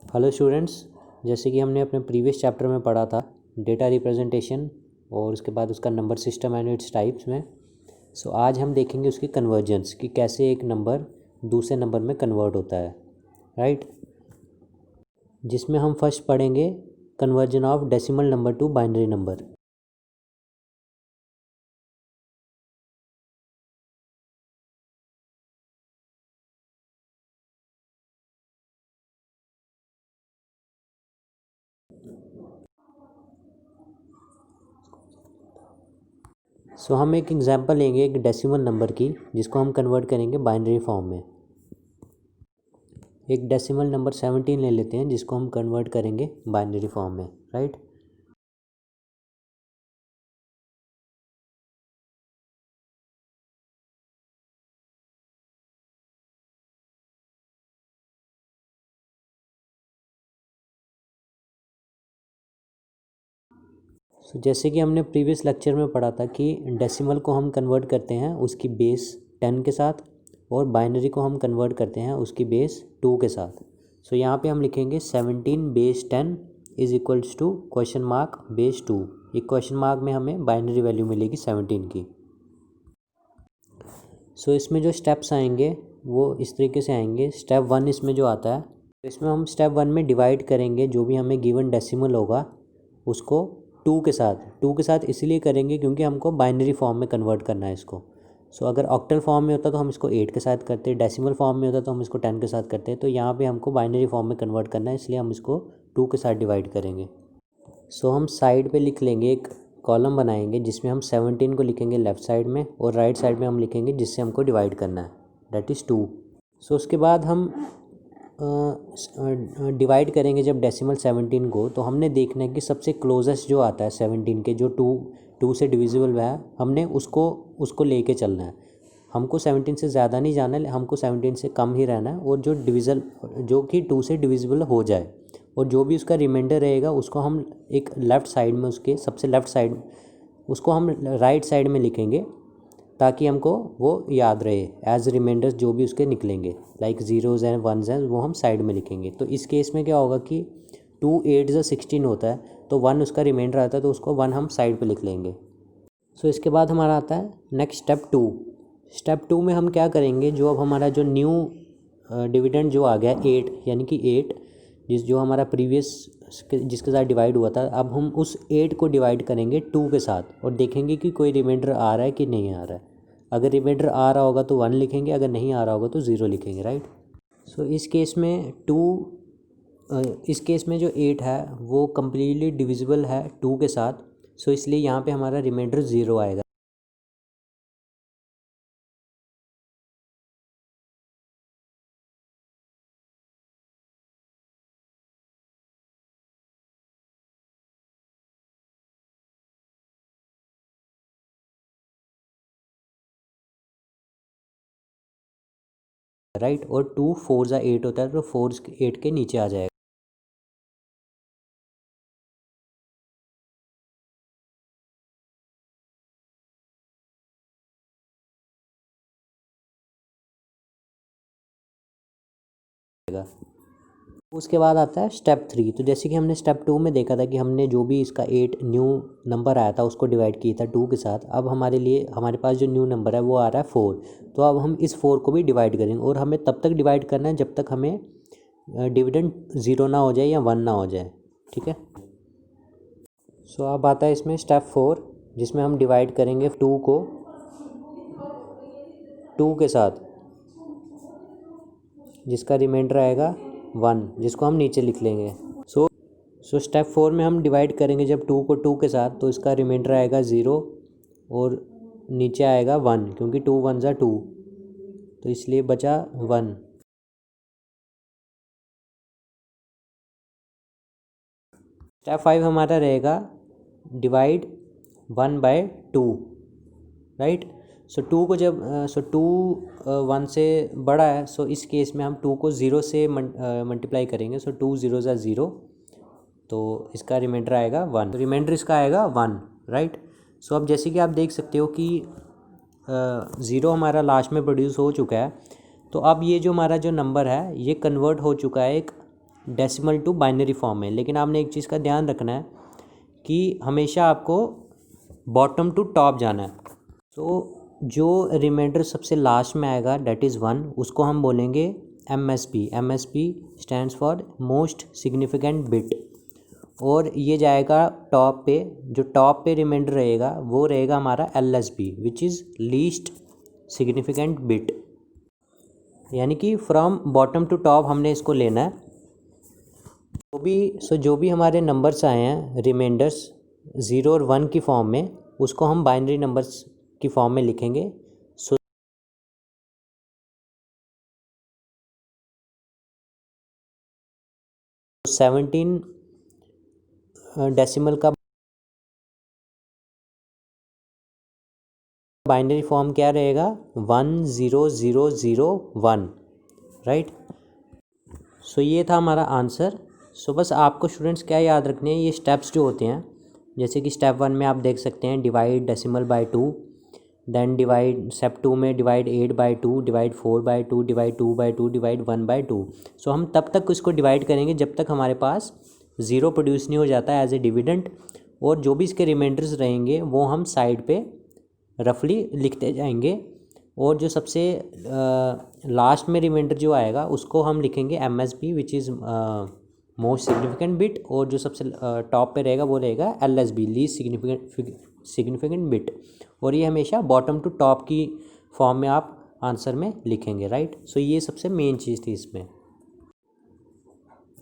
Hello students, जैसे कि हमने अपने प्रीवियस चैप्टर में पढ़ा था डेटा रिप्रेजेंटेशन और उसके बाद उसका number system and its types में। आज हम देखेंगे उसकी कन्वर्जेंस कि कैसे एक नंबर दूसरे नंबर में कन्वर्ट होता है, राइट। जिसमें हम फर्स्ट पढ़ेंगे conversion of decimal number to binary number. हम एक एग्जांपल लेंगे एक डेसिमल नंबर की, जिसको हम कन्वर्ट करेंगे बाइनरी फॉर्म में। एक डेसिमल नंबर 17 ले लेते हैं, जिसको हम कन्वर्ट करेंगे बाइनरी फॉर्म में, राइट। जैसे कि हमने प्रीवियस लेक्चर में पढ़ा था कि डेसिमल को हम कन्वर्ट करते हैं उसकी बेस 10 के साथ, और बाइनरी को हम कन्वर्ट करते हैं उसकी बेस 2 के साथ। यहाँ पे हम लिखेंगे 17 base 10 is equals to question mark base 2। एक क्वेश्चन मार्क में हमें बाइनरी वैल्यू मिलेगी 17 की। इसमें जो स्टेप्स आएंगे वो इस तरीके से आएंगे। स्टेप 1 इसमें जो आता है, इसमें हम स्टेप 1 में डिवाइड करेंगे जो भी हमें गिवन डेसिमल होगा उसको 2 के साथ इसलिए करेंगे क्योंकि हमको बाइनरी फॉर्म में कन्वर्ट करना है इसको। अगर ऑक्टल फॉर्म में होता तो हम इसको 8 के साथ करते, डेसिमल फॉर्म में होता तो हम इसको 10 के साथ करते। तो यहाँ पे हमको बाइनरी फॉर्म में कन्वर्ट करना है, इसलिए हम इसको 2 के साथ डिवाइड करेंगे। हम साइड पे लिख लेंगे, एक कॉलम बनाएंगे जिसमें हम 17 को लिखेंगे लेफ़्ट साइड में, और राइट साइड में हम लिखेंगे जिससे हमको डिवाइड करना है, डेट इज़ 2। उसके बाद हम डिवाइड करेंगे जब डेसिमल 17 को, तो हमने देखना है कि सबसे क्लोजेस्ट जो आता है 17 के, जो 2 से डिविजिबल है, हमने उसको लेके चलना है। हमको 17 से ज़्यादा नहीं जाना है, हमको 17 से कम ही रहना है, और जो कि 2 से डिविजिबल हो जाए, और जो भी उसका रिमाइंडर रहेगा उसको हम एक लेफ़्ट साइड में, उसके सबसे लेफ़्ट साइड उसको हम राइट साइड में लिखेंगे, ताकि हमको वो याद रहे एज रिमाइंडर्स जो भी उसके निकलेंगे, लाइक ज़ीरोज़ एंड वनज़ हैं, वो हम साइड में लिखेंगे। तो इस केस में क्या होगा कि 2 8 16 होता है, तो 1 उसका रिमाइंडर आता है, तो उसको 1 हम साइड पे लिख लेंगे। इसके बाद हमारा आता है नेक्स्ट स्टेप 2। स्टेप 2 में हम क्या करेंगे, जो अब हमारा जो न्यू डिविडेंड जो आ गया 8, यानी कि 8 जो हमारा प्रीवियस जिसके साथ डिवाइड हुआ था, अब हम उस 8 को डिवाइड करेंगे 2 के साथ, और देखेंगे कि कोई रिमाइंडर आ रहा है कि नहीं आ रहा है। अगर रिमाइंडर आ रहा होगा तो 1 लिखेंगे, अगर नहीं आ रहा होगा तो 0 लिखेंगे, राइट। इस केस में इस केस में जो 8 है वो कम्प्लीटली डिविजिबल है 2 के साथ, इसलिए यहाँ पे हमारा रिमाइंडर 0 आएगा। राइट, और 2 4 ज़ा 8 होता है, तो 4 8 के नीचे आ जाएगा। उसके बाद आता है स्टेप 3। तो जैसे कि हमने स्टेप 2 में देखा था कि हमने जो भी इसका 8 न्यू नंबर आया था उसको डिवाइड किया था 2 के साथ। अब हमारे पास जो न्यू नंबर है वो आ रहा है 4। तो अब हम इस 4 को भी डिवाइड करेंगे, और हमें तब तक डिवाइड करना है जब तक हमें डिविडेंड 0 ना हो जाए या 1 ना हो जाए, ठीक है। अब आता है इसमें स्टेप 4, जिसमें हम डिवाइड करेंगे 2 को 2 के साथ, जिसका रिमाइंडर आएगा 1, जिसको हम नीचे लिख लेंगे। स्टेप 4 में हम डिवाइड करेंगे जब 2 को 2 के साथ, तो इसका रिमाइंडर आएगा 0, और नीचे आएगा 1, क्योंकि 2 1 ज़ा 2, तो इसलिए बचा 1। स्टेप 5 हमारा रहेगा डिवाइड 1/2, राइट। 2 को जब 2 1 से बड़ा है, इस केस में हम 2 को 0 से मल्टीप्लाई करेंगे। 2 0 ज़ा 0, तो इसका रिमाइंडर आएगा 1, तो रिमाइंडर इसका आएगा 1, राइट। अब जैसे कि आप देख सकते हो कि 0 हमारा लास्ट में प्रोड्यूस हो चुका है। तो अब ये जो हमारा जो नंबर है ये कन्वर्ट हो चुका है एक डेसिमल टू बाइनरी फॉर्म में। लेकिन आपने एक चीज़ का ध्यान रखना है कि हमेशा आपको बॉटम टू टॉप जाना है। तो जो रिमाइंडर सबसे लास्ट में आएगा डेट इज़ 1, उसको हम बोलेंगे MSB। MSB stands for most significant bit. और ये जाएगा टॉप पे, जो टॉप पे रिमाइंडर रहेगा वो रहेगा हमारा LSB which is least significant bit. यानी कि फ्रॉम बॉटम टू टॉप हमने इसको लेना है। जो भी हमारे नंबर्स आए हैं रिमाइंडर्स 0 और 1 की फॉर्म में, उसको हम बाइनरी नंबर्स की फॉर्म में लिखेंगे। सो 17 डेसिमल का बाइनरी फॉर्म क्या रहेगा 10001, राइट। सो ये था हमारा आंसर। सो बस आपको स्टूडेंट्स क्या याद रखने हैं, ये स्टेप्स जो होते हैं, जैसे कि स्टेप 1 में आप देख सकते हैं divide decimal by 2, then divide step 2 में divide 8 by 2, divide 4 by 2, divide 2 by 2, divide 1 by 2। So हम तब तक इसको डिवाइड करेंगे जब तक हमारे पास 0 प्रोड्यूस नहीं हो जाता एज ए डिविडेंड। और जो भी इसके रिमाइंडर्स रहेंगे वो हम साइड पे रफली लिखते जाएंगे। और जो सबसे लास्ट में रिमाइंडर जो आएगा उसको हम लिखेंगे MSB which is most significant bit. और जो सबसे टॉप पे रहेगा वो रहेगा LSB लीस्ट सिग्निफिकेंट बिट। और ये हमेशा बॉटम टू टॉप की फॉर्म में आप आंसर में लिखेंगे, राइट। सो ये सबसे मेन चीज़ थी इसमें।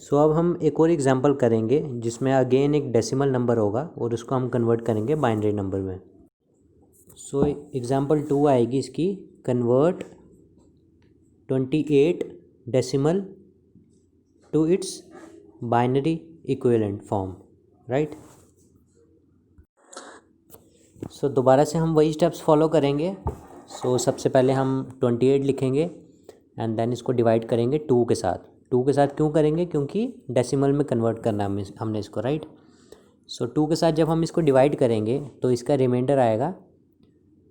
सो अब हम एक और एग्जांपल करेंगे जिसमें अगेन एक डेसिमल नंबर होगा और उसको हम कन्वर्ट करेंगे बाइनरी नंबर में। सो एग्जांपल 2 आएगी इसकी, convert 28 decimal to its binary equivalent form, right. So दोबारा से हम वही स्टेप्स फॉलो करेंगे। सो सबसे पहले हम 28 लिखेंगे एंड देन इसको डिवाइड करेंगे 2 के साथ। 2 के साथ क्यों करेंगे, क्योंकि डेसिमल में कन्वर्ट करना है हमने इसको, राइट। सो 2 के साथ जब हम इसको डिवाइड करेंगे तो इसका रिमाइंडर आएगा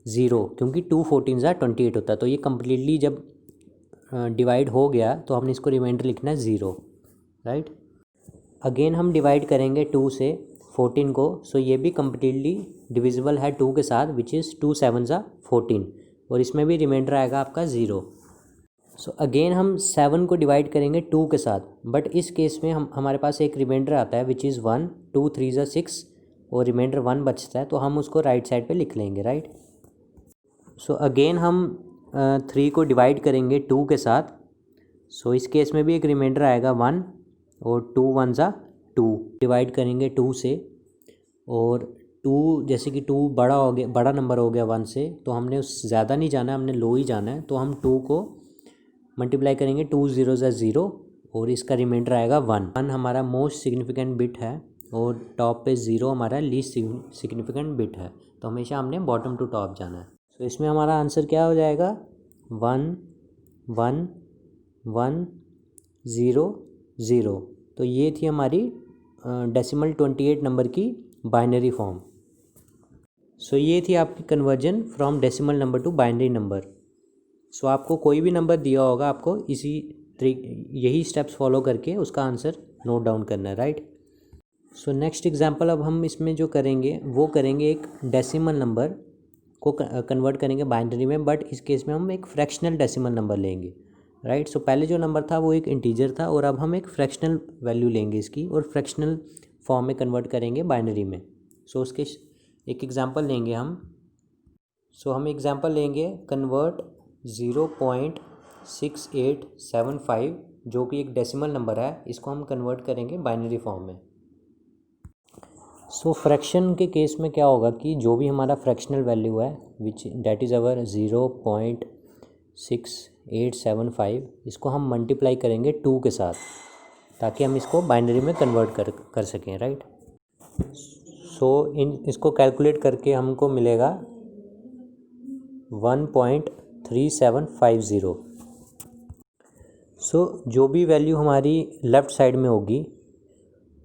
0, क्योंकि 2 14 28 होता है। तो ये कम्प्लीटली जब डिवाइड हो गया तो हमने इसको रिमाइंडर लिखना है 0, राइट। अगेन हम डिवाइड करेंगे 2 से 14 को। सो ये भी कम्प्लीटली डिविजिबल है 2 के साथ विच इज़ 2 7 14, और इसमें भी रिमाइंडर आएगा आपका 0। सो अगेन हम 7 को डिवाइड करेंगे 2 के साथ, बट इस केस में हमारे पास एक रिमाइंडर आता है विच इज़ 1, 2 3 6, और रिमाइंडर 1 बचता है, तो हम उसको राइट साइड पे लिख लेंगे, राइट। सो अगेन हम 3 को डिवाइड करेंगे 2 के साथ। सो इस केस में भी एक रिमाइंडर आएगा 1, और 2 1 2, डिवाइड करेंगे 2 से। और 2 जैसे कि 2 बड़ा हो गया, बड़ा नंबर हो गया 1 से, तो हमने उस ज़्यादा नहीं जाना है, हमने लो ही जाना है। तो हम 2 को मल्टीप्लाई करेंगे 2 0 0, और इसका रिमाइंडर आएगा 1। 1 हमारा मोस्ट सिग्निफिकेंट बिट है और टॉप पे 0 हमारा लीस्ट सिग्निफिकेंट बिट है, तो हमेशा हमने बॉटम टू टॉप जाना है। तो इसमें हमारा आंसर क्या हो जाएगा 1 1 1 0 0। तो ये थी हमारी डेसिमल 28 नंबर की बाइनरी फॉर्म। सो ये थी आपकी conversion from decimal number to binary number. So आपको कोई भी नंबर दिया होगा, आपको यही स्टेप्स फॉलो करके उसका आंसर नोट डाउन करना है, राइट। सो नेक्स्ट एग्जांपल अब हम इसमें जो करेंगे वो करेंगे एक डेसिमल नंबर को कन्वर्ट करेंगे बाइनरी में, बट इस केस में हम एक फ्रैक्शनल डेसिमल नंबर लेंगे, राइट। सो पहले जो नंबर था वो एक इंटीजर था, और अब हम एक फ्रैक्शनल वैल्यू लेंगे इसकी और फ्रैक्शनल फॉर्म में कन्वर्ट करेंगे बाइनरी में। सो उसके एक एग्जांपल लेंगे हम। सो हम एग्जांपल लेंगे कन्वर्ट 0.6875, जो कि एक डेसिमल नंबर है, इसको हम कन्वर्ट करेंगे बाइनरी फॉर्म में। सो फ्रैक्शन के केस में क्या होगा कि जो भी हमारा फ्रैक्शनल वैल्यू है विच दैट इज़ अवर 0.6875, इसको हम मल्टीप्लाई करेंगे 2 के साथ, ताकि हम इसको बाइनरी में कन्वर्ट कर सकें, राइट। सो इसको कैलकुलेट करके हमको मिलेगा 1.3750। सो जो भी वैल्यू हमारी लेफ़्ट साइड में होगी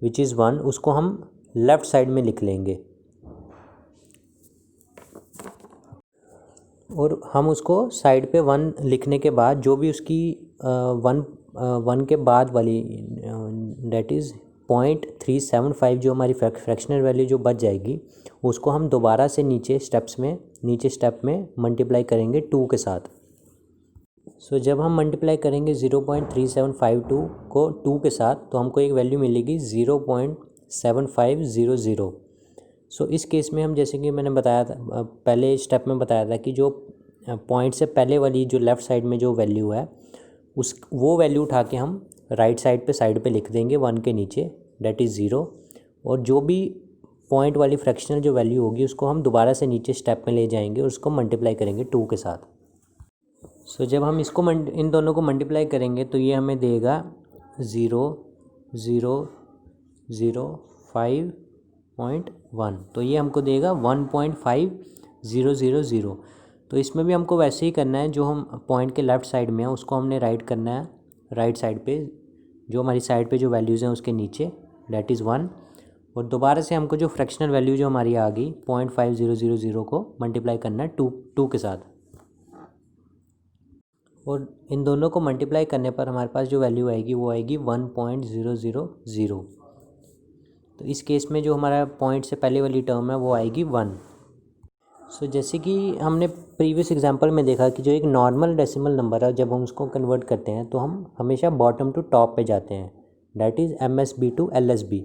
विच इज़ 1, उसको हम लेफ़्ट साइड में लिख लेंगे, और हम उसको साइड पे 1 लिखने के बाद जो भी उसकी 1 के बाद वाली डेट इज़ 0.375 जो हमारी फ्रैक्शनल वैल्यू जो बच जाएगी उसको हम दोबारा से नीचे स्टेप में मल्टीप्लाई करेंगे 2 के साथ। सो जब हम मल्टीप्लाई करेंगे 0.3752 को 2 के साथ तो हमको एक वैल्यू मिलेगी 0.7500। सो इस केस में हम, जैसे कि मैंने बताया था पहले स्टेप में बताया था कि जो पॉइंट से पहले वाली जो लेफ़्ट साइड में जो वैल्यू है वो वैल्यू उठा के हम राइट साइड पे लिख देंगे 1 के नीचे, डेट इज़ 0। और जो भी पॉइंट वाली फ्रैक्शनल जो वैल्यू होगी उसको हम दोबारा से नीचे स्टेप में ले जाएंगे और उसको मल्टीप्लाई करेंगे 2 के साथ। सो जब हम इसको इन दोनों को मल्टीप्लाई करेंगे तो ये हमें देगा 0.5.1, तो ये हमको देगा 1.5000। तो इसमें भी हमको वैसे ही करना है, जो हम पॉइंट के लेफ़्ट साइड में है उसको हमने राइट करना है राइट साइड पे, जो हमारी साइड पे जो वैल्यूज़ हैं उसके नीचे, डेट इज़ 1। और दोबारा से हमको जो फ्रैक्शनल वैल्यू जो हमारी आ गई 0.5000 को मल्टीप्लाई करना है 2 के साथ। और इन दोनों को मल्टीप्लाई करने पर हमारे पास जो वैल्यू आएगी वो आएगी 1.000। तो इस केस में जो हमारा पॉइंट से पहले वाली टर्म है वो आएगी 1। सो जैसे कि हमने प्रीवियस एग्जांपल में देखा कि जो एक नॉर्मल डेसिमल नंबर है जब हम उसको कन्वर्ट करते हैं तो हम हमेशा बॉटम टू टॉप पे जाते हैं, that is MSB to LSB।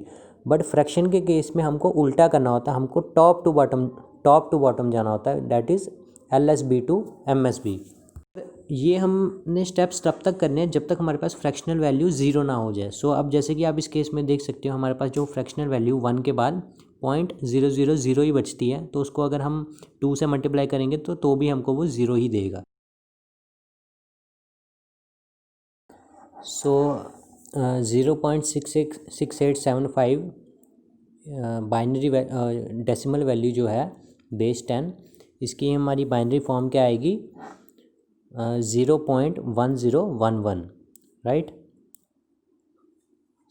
But fraction के केस में हमको उल्टा करना होता है, हमको टॉप टू बॉटम जाना होता है, that is LSB to MSB। ये हमने स्टेप्स तब तक करने हैं जब तक हमारे पास फ्रैक्शनल वैल्यू 0 ना हो जाए। सो अब जैसे कि आप इस केस में देख सकते हो हमारे पास जो फ्रैक्शनल वैल्यू 1 के बाद 0.000 ही बचती है, तो उसको अगर हम 2 से मल्टीप्लाई करेंगे तो भी हमको वो 0 ही देगा। सो 0.6875 बाइनरी डेसिमल वैल्यू जो है बेस 10, इसकी हमारी बाइनरी फॉर्म क्या आएगी 0.1011, राइट।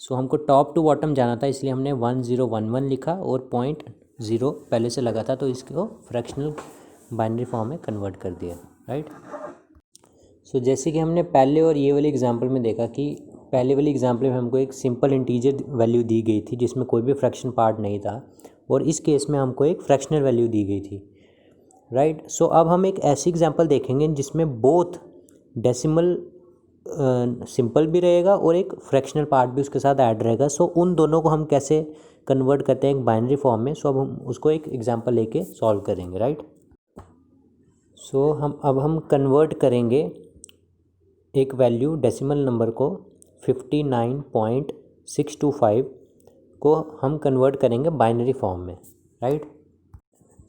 सो हमको टॉप टू बॉटम जाना था इसलिए हमने 1011 लिखा और 0.0 पहले से लगा था तो इसको फ्रैक्शनल बाइनरी फॉर्म में कन्वर्ट कर दिया, राइट। सो जैसे कि हमने पहले और ये वाले एग्जांपल में देखा कि पहले वाली एग्जांपल में हमको एक सिंपल इंटीजर वैल्यू दी गई थी जिसमें कोई भी फ्रैक्शन पार्ट नहीं था, और इस केस में हमको एक फ्रैक्शनल वैल्यू दी गई थी, राइट। सो अब हम एक ऐसी एग्जांपल देखेंगे जिसमें बोथ डेसिमल सिंपल भी रहेगा और एक फ्रैक्शनल पार्ट भी उसके साथ ऐड रहेगा। सो उन दोनों को हम कैसे कन्वर्ट करते हैं एक बाइनरी फॉर्म में, सो अब हम उसको एक एग्जांपल लेके सॉल्व करेंगे, राइट। सो हम कन्वर्ट करेंगे एक वैल्यू डेसिमल नंबर को 59.625 को हम कन्वर्ट करेंगे बाइनरी फॉर्म में, राइट।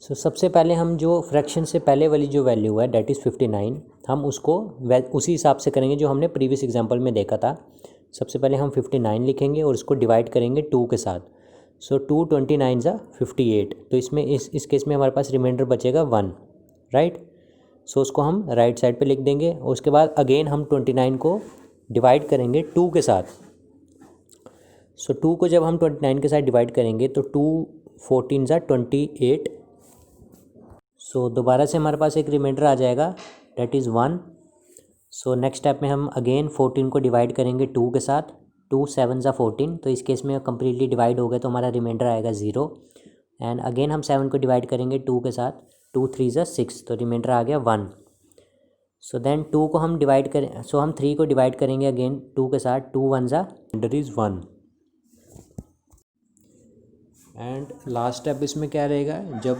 सो सबसे पहले हम जो फ्रैक्शन से पहले वाली जो वैल्यू है डेट इज़ 59, हम उसको उसी हिसाब से करेंगे जो हमने प्रीवियस एग्जांपल में देखा था। सबसे पहले हम 59 लिखेंगे और उसको डिवाइड करेंगे 2 के साथ। सो 2 29 ज़ा 58, तो इसमें इस केस में हमारे पास रिमाइंडर बचेगा 1, राइट। सो उसको हम राइट साइड पे लिख देंगे और उसके बाद अगेन हम 29 को डिवाइड करेंगे 2 के साथ। सो 2 को जब हम 29 के साथ डिवाइड करेंगे तो 2 14 ज़ा 28। सो दोबारा से हमारे पास एक रिमाइंडर आ जाएगा that is 1। So next step में हम अगेन 14 को डिवाइड करेंगे 2 के साथ, 2 7 ज़ा 14, तो इस केस में कम्प्लीटली डिवाइड हो गए तो हमारा रिमाइंडर आएगा 0। एंड अगेन हम 7 को डिवाइड करेंगे 2 के साथ, 2 3 ज़ा 6, तो रिमाइंडर आ गया 1। सो देन 2 को हम डिवाइड करें, सो हम 3 को डिवाइड करेंगे अगेन 2 के साथ, 2 1 ज़ा reminder is 1। And last step इसमें क्या रहेगा, जब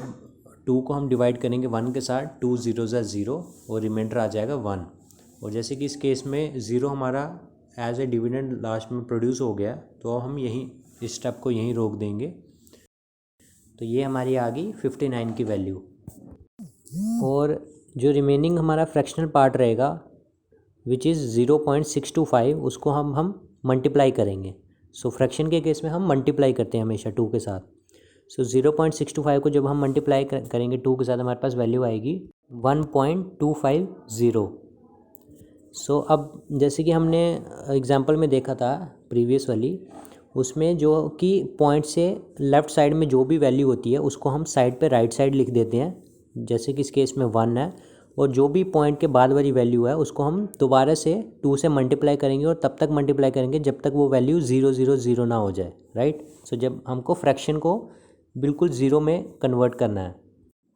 2 को हम डिवाइड करेंगे 1 के साथ, 2 0 ज़ा 0 और रिमाइंडर आ जाएगा 1। और जैसे कि इस केस में 0 हमारा एज ए डिविडेंड लास्ट में प्रोड्यूस हो गया तो हम यहीं इस स्टेप को यहीं रोक देंगे। तो ये हमारी आ गई 59 की वैल्यू। और जो रिमेनिंग हमारा फ्रैक्शनल पार्ट रहेगा विच इज़ 0.625, उसको हम मल्टीप्लाई करेंगे। सो फ्रैक्शन के केस में हम मल्टीप्लाई करते हैं हमेशा 2 के साथ। सो 0.625 को जब हम मल्टीप्लाई करेंगे 2 के साथ हमारे पास वैल्यू आएगी 1.250। सो अब जैसे कि हमने एग्जांपल में देखा था प्रीवियस वाली, उसमें जो कि पॉइंट से लेफ़्ट साइड में जो भी वैल्यू होती है उसको हम साइड पे राइट साइड लिख देते हैं। जैसे कि इस केस में 1 है और जो भी पॉइंट के बाद वाली वैल्यू है उसको हम दोबारा से 2 से मल्टीप्लाई करेंगे और तब तक मल्टीप्लाई करेंगे जब तक वो वैल्यू 0 0 0 ना हो जाए, राइट। सो जब हमको फ्रैक्शन को बिल्कुल ज़ीरो में कन्वर्ट करना है।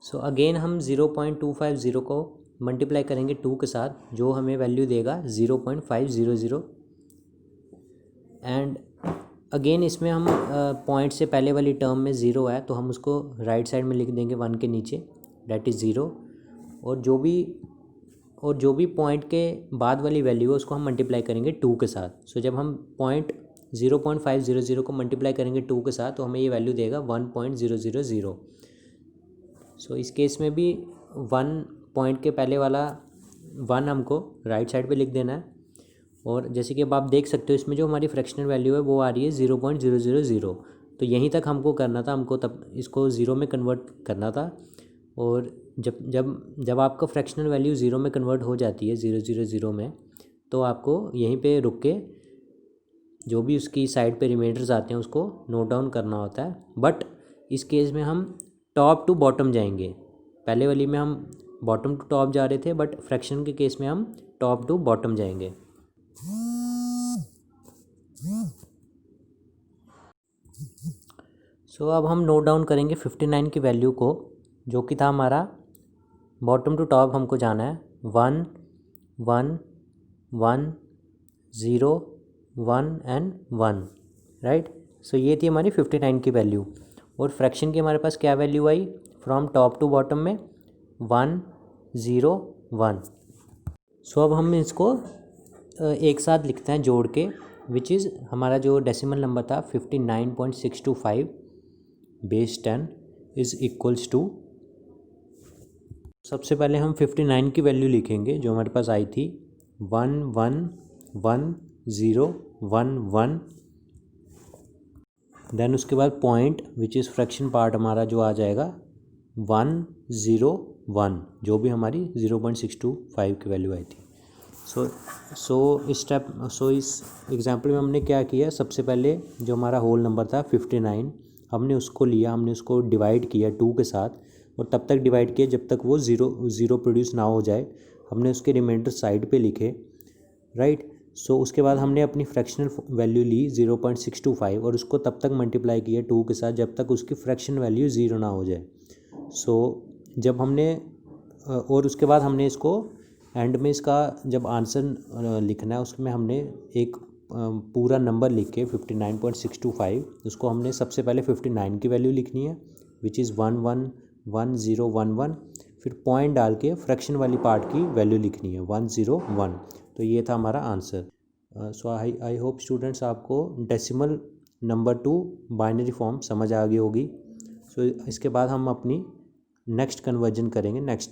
सो अगेन हम 0.250 को मल्टीप्लाई करेंगे 2 के साथ, जो हमें वैल्यू देगा 0.500। एंड अगेन इसमें हम पॉइंट से पहले वाली टर्म में 0 है तो हम उसको राइट साइड में लिख देंगे 1 के नीचे, डैट इज़ 0। और जो भी पॉइंट के बाद वाली वैल्यू है उसको हम मल्टीप्लाई करेंगे 2 के साथ। सो जब हम पॉइंट 0.500 को मल्टीप्लाई करेंगे 2 के साथ तो हमें ये वैल्यू देगा 1.000। सो इस केस में भी 1 पॉइंट के पहले वाला 1 हमको राइट साइड पे लिख देना है। और जैसे कि अब आप देख सकते हो इसमें जो हमारी फ्रैक्शनल वैल्यू है वो आ रही है 0.000। तो यहीं तक हमको करना था, हमको तब इसको ज़ीरो में कन्वर्ट करना था। और जब आपका फ्रैक्शनल वैल्यू ज़ीरो में कन्वर्ट हो जाती है 000 में, तो आपको यहीं पे रुक के जो भी उसकी साइड पे रिमाइंडर्स आते हैं उसको नोट डाउन करना होता है। बट इस केस में हम टॉप टू बॉटम जाएंगे। पहले वाली में हम बॉटम टू टॉप जा रहे थे, बट फ्रैक्शन के केस में हम टॉप टू बॉटम जाएंगे। सो अब हम नोट डाउन करेंगे 59 की वैल्यू को, जो कि था हमारा बॉटम टू टॉप हमको जाना है 1 1 1 0 1 एंड 1, राइट। सो ये थी हमारी 59 की वैल्यू। और फ्रैक्शन की हमारे पास क्या वैल्यू आई फ्रॉम टॉप टू बॉटम में 1 0 1। सो अब हम इसको एक साथ लिखते हैं जोड़ के, विच इज़ हमारा जो डेसिमल नंबर था 59.625 बेस 10 इज़ इक्वल्स टू। सबसे पहले हम 59 की वैल्यू लिखेंगे जो हमारे पास आई थी 1 1 1 0 1 1। देन उसके बाद point which is fraction part हमारा जो आ जाएगा 1 0 1, जो भी हमारी 0.625 की वैल्यू आई थी। सो इस एग्जाम्पल में हमने क्या किया, सबसे पहले जो हमारा होल नंबर था 59 हमने उसको लिया, हमने उसको डिवाइड किया 2 के साथ, और तब तक डिवाइड किया जब तक वो ज़ीरो प्रोड्यूस ना हो जाए। हमने उसके रिमाइंडर साइड पे लिखे, राइट। सो उसके बाद हमने अपनी फ्रैक्शनल वैल्यू ली 0.625 और उसको तब तक मल्टीप्लाई किया 2 के साथ जब तक उसकी फ्रैक्शन वैल्यू 0 ना हो जाए। सो जब हमने और उसके बाद हमने इसको एंड में इसका जब आंसर लिखना है उसमें हमने एक पूरा नंबर लिख के 59.625 उसको हमने सबसे पहले 59 की वैल्यू लिखनी है विच इज़ 1 1 1 0 1 1, फिर पॉइंट डाल के फ्रैक्शन वाली पार्ट की वैल्यू लिखनी है 1 0 1। तो ये था हमारा answer. So I hope students आपको decimal number to binary form समझ आ गई होगी। सो इसके बाद हम अपनी नेक्स्ट कन्वर्जन करेंगे नेक्स्ट